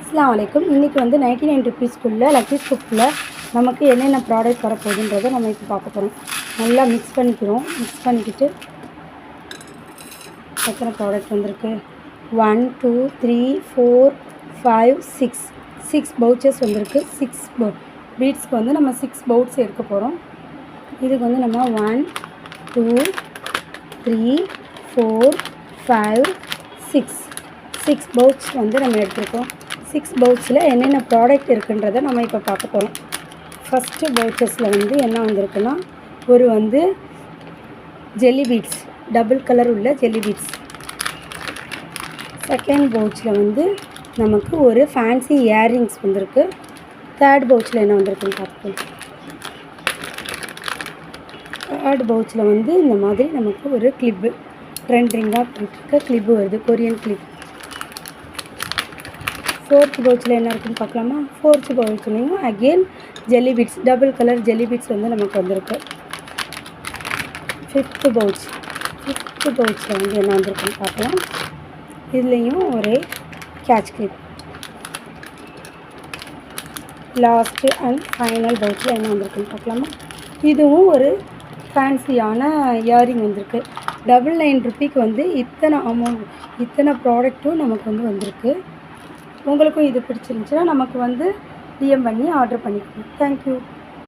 அஸ்ஸலாமு அலைக்கும். இன்றைக்கி வந்து 99 ருபீஸ்க்குள்ளே லக்கி ஸ்கூப்பில் நமக்கு என்னென்ன ப்ராடக்ட் வரப்போகுதுன்றதை நம்ம இப்போ பார்க்க போகிறோம். நல்லா மிக்ஸ் பண்ணிக்கிறோம். மிக்ஸ் பண்ணிக்கிட்டு எத்தனை ப்ராடக்ட் வந்திருக்கு? 1 2 3 4 5 6 பவுச்சஸ் வந்திருக்கு. 6 பீட்ஸ்க்கு வந்து நம்ம 6 பவுட்ஸ் எடுக்க போகிறோம். இதுக்கு வந்து நம்ம 1 2 3 4 5 6 பவுட்ஸ் வந்து நம்ம எடுத்துருக்கோம். 6 பவுட்ஸில் என்னென்ன ப்ராடக்ட் இருக்குன்றதை நம்ம இப்போ பார்க்க போகிறோம். ஃபஸ்ட்டு பவுச்சஸில் வந்து என்ன வந்திருக்குன்னா, ஒரு வந்து ஜெல்லி பீட்ஸ், டபுள் கலர் உள்ள ஜெல்லி பீட்ஸ். செகண்ட் பவுச்சில் வந்து நமக்கு ஒரு ஃபேன்சி இயர்ரிங்ஸ் வந்திருக்கு. தேர்ட் பவுச்சில் என்ன வந்திருக்குன்னு பார்ப்போம். தேர்ட் பவுச்சில் வந்து இந்த மாதிரி நமக்கு ஒரு கிளிப்பு, 2 ரிங்காக இருக்க கிளிப்பு வருது, கொரியன் கிளிப். ஃபோர்த் பவுச்சில் என்ன இருக்குன்னு பார்க்கலாமா? ஃபோர்த் பவுச்லேயும் again jelly beads, double colour jelly beads வந்து நமக்கு வந்திருக்கு. ஃபிஃப்த்து பவுச்சில் வந்து என்ன வந்திருக்குன்னு பார்க்கலாம். இதுலேயும் ஒரே catch clip. Last and final பவுச்சில் என்ன வந்திருக்குன்னு பார்க்கலாமா? இதுவும் ஒரு ஃபேன்சியான இயரிங் வந்திருக்கு. 99 ருபீக்கு வந்து இத்தனை ப்ராடக்ட்டும் நமக்கு வந்து வந்திருக்கு. உங்களுக்கும் இது பிடிச்சிருந்துச்சுன்னா நமக்கு வந்து டிஎம் பண்ணி ஆர்டர் பண்ணிக்கணும். தேங்க்யூ.